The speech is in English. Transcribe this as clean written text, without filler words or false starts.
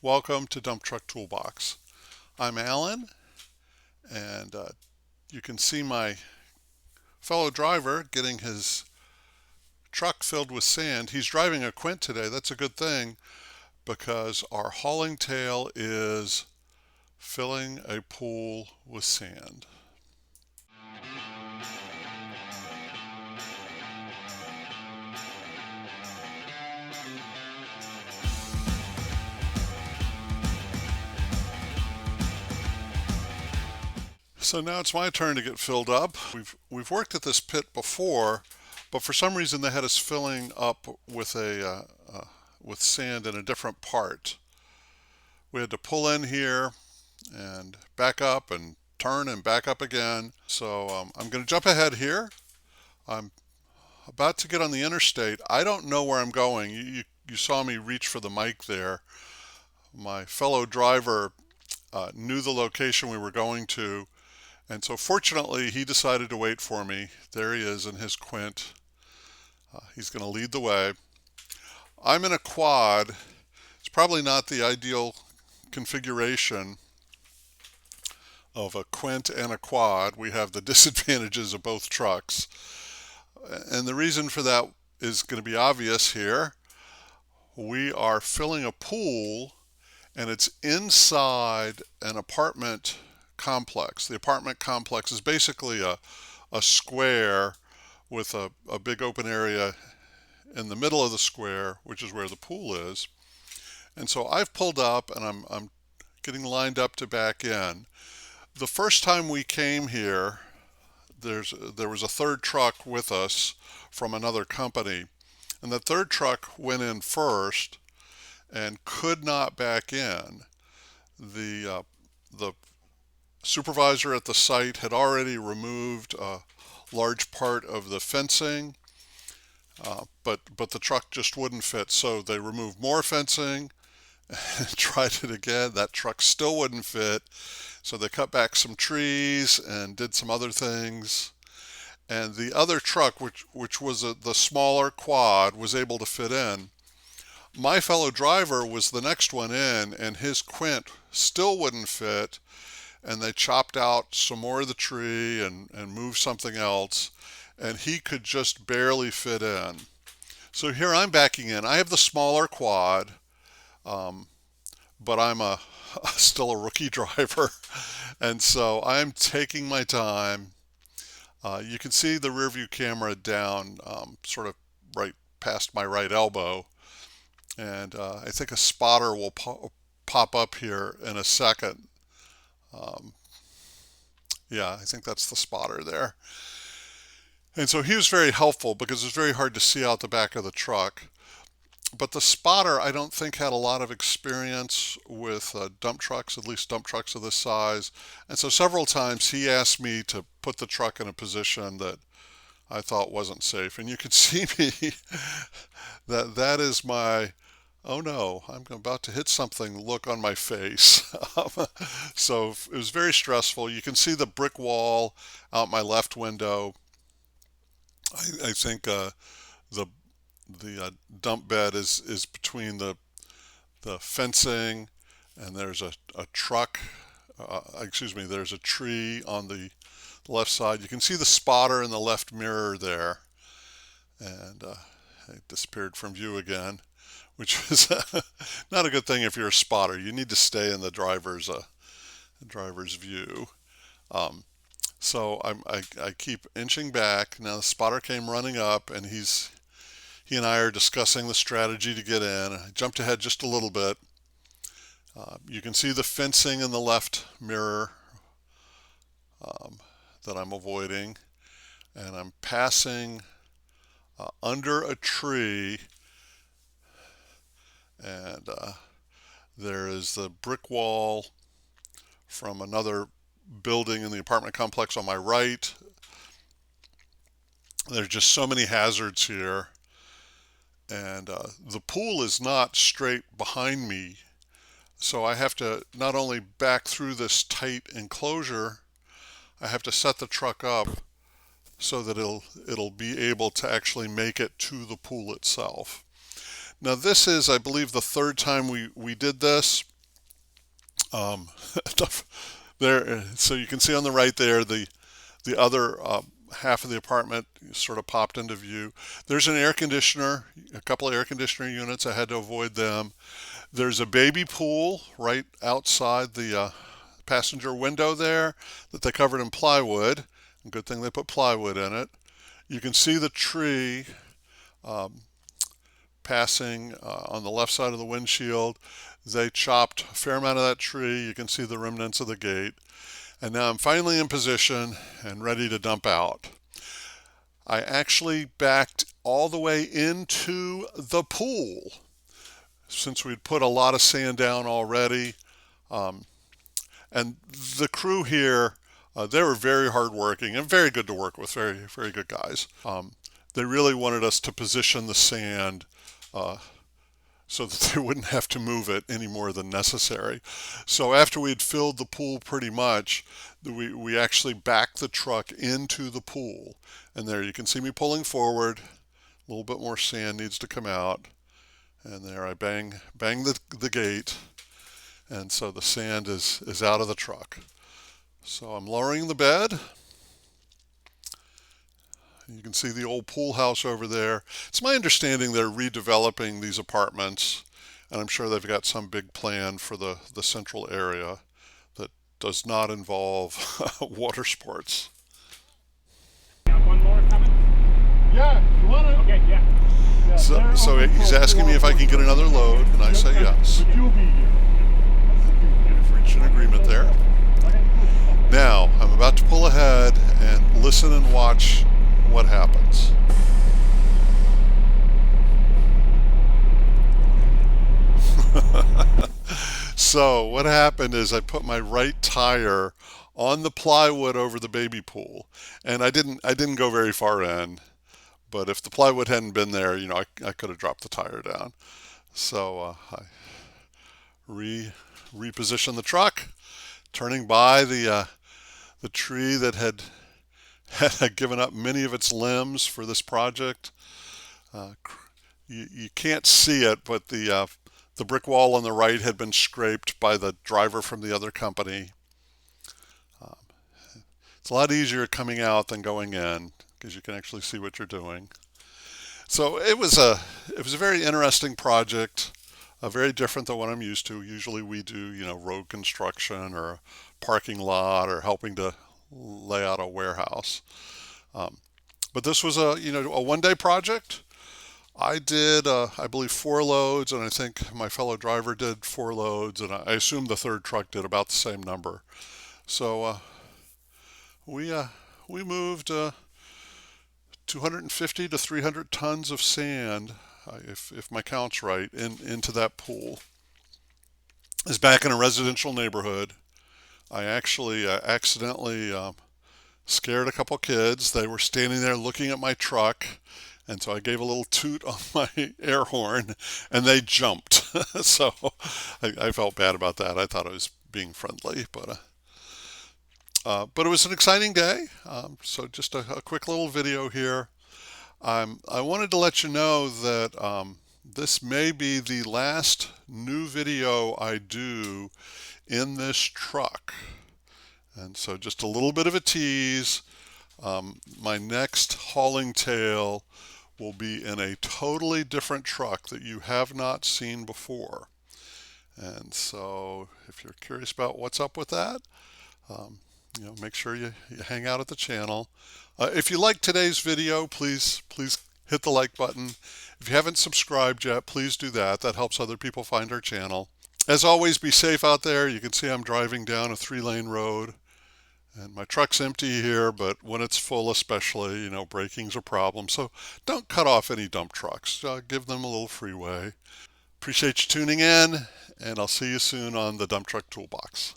Welcome to Dump Truck Toolbox. I'm Alan, and you can see my fellow driver getting his truck filled with sand. He's driving a Quint today. That's a good thing because our hauling tail is filling a pool with sand. So now it's my turn to get filled up. We've worked at this pit before, but for some reason they had us filling up with with sand in a different part. We had to pull in here and back up and turn and back up again. So I'm going to jump ahead here. I'm about to get on the interstate. I don't know where I'm going. You saw me reach for the mic there. My fellow driver knew the location we were going to, and so fortunately he decided to wait for me. There he is in his Quint. He's going to lead the way. I'm in a quad. It's probably not the ideal configuration of a Quint and a quad. We have the disadvantages of both trucks. And the reason for that is going to be obvious here. We are filling a pool and it's inside an apartment complex. The apartment complex is basically a square with a big open area in the middle of the square, which is where the pool is. And so I've pulled up and I'm getting lined up to back in. The first time we came here, there was a third truck with us from another company, and the third truck went in first and could not back in. The supervisor at the site had already removed a large part of the fencing, but the truck just wouldn't fit, so they removed more fencing and tried it again. That truck still wouldn't fit. So they cut back some trees and did some other things. And the other truck, which was the smaller quad, was able to fit in. My fellow driver was the next one in, and his Quint still wouldn't fit. And they chopped out some more of the tree and moved something else. And he could just barely fit in. So here I'm backing in. I have the smaller quad, but I'm still a rookie driver. And so I'm taking my time. You can see the rear view camera down sort of right past my right elbow. And I think a spotter will pop up here in a second. Um, yeah, I think that's the spotter there. And so he was very helpful because it's very hard to see out the back of the truck. But the spotter, I don't think, had a lot of experience with dump trucks, at least dump trucks of this size. And so several times he asked me to put the truck in a position that I thought wasn't safe. And you can see me, that is my, oh no, I'm about to hit something look on my face. So it was very stressful. You can see the brick wall out my left window. I think the dump bed is between the fencing, and there's a truck, excuse me, there's a tree on the left side. You can see the spotter in the left mirror there, and it disappeared from view again, which is not a good thing if you're a spotter. You need to stay in the driver's view. Um, so I keep inching back. Now the spotter came running up, and he and I are discussing the strategy to get in. I jumped ahead just a little bit. You can see the fencing in the left mirror um, that I'm avoiding, and I'm passing under a tree, and there is the brick wall from another building in the apartment complex on my right. There's just so many hazards here. And the pool is not straight behind me, so I have to not only back through this tight enclosure, I have to set the truck up so that it'll be able to actually make it to the pool itself. Now this is, I believe, the third time we did this. Um, there, so you can see on the right there the other half of the apartment sort of popped into view. There's an air conditioner, a couple of air conditioner units. I had to avoid them. There's a baby pool right outside the passenger window there that they covered in plywood. Good thing they put plywood in it. You can see the tree passing on the left side of the windshield. They chopped a fair amount of that tree. You can see the remnants of the gate. And now I'm finally in position and ready to dump out. I actually backed all the way into the pool since we'd put a lot of sand down already. And the crew here, they were very hardworking and very good to work with, very, very good guys. They really wanted us to position the sand so that they wouldn't have to move it any more than necessary. So after we had filled the pool pretty much, we actually backed the truck into the pool. And there you can see me pulling forward. A little bit more sand needs to come out. And there I bang the gate. And so the sand is out of the truck. So I'm lowering the bed. You can see the old pool house over there. It's my understanding they're redeveloping these apartments, and I'm sure they've got some big plan for the central area that does not involve water sports. One more coming? Yeah, you want to? Okay, yeah. So he's asking me if I can get another load, and I say yes. But you'll be here. We've reached an agreement there. Now, I'm about to pull ahead and listen and watch what happens. So what happened is I put my right tire on the plywood over the baby pool, and I didn't go very far in, but if the plywood hadn't been there, you know, I could have dropped the tire down. So I repositioned the truck, turning by the tree that had given up many of its limbs for this project. You can't see it, but the brick wall on the right had been scraped by the driver from the other company. It's a lot easier coming out than going in because you can actually see what you're doing. So it was a very interesting project, very different than what I'm used to. Usually we do, you know, road construction or a parking lot or helping to lay out a warehouse. But this was a one-day project. I did, I believe, 4 loads, and I think my fellow driver did 4 loads, and I assume the third truck did about the same number. So we moved 250 to 300 tons of sand, if my count's right, into that pool. It's back in a residential neighborhood. I actually accidentally scared a couple kids. They were standing there looking at my truck, and so I gave a little toot on my air horn, and they jumped. So I felt bad about that. I thought I was being friendly, but it was an exciting day. So just a quick little video here. I wanted to let you know that this may be the last new video I do in this truck. And so just a little bit of a tease. My next hauling tale will be in a totally different truck that you have not seen before. And so if you're curious about what's up with that, make sure you hang out at the channel. If you like today's video, please hit the like button. If you haven't subscribed yet, please do that. That helps other people find our channel. As always, be safe out there. You can see I'm driving down a 3-lane road, and my truck's empty here, but when it's full especially, braking's a problem. So don't cut off any dump trucks. Give them a little freeway. Appreciate you tuning in, and I'll see you soon on the Dump Truck Toolbox.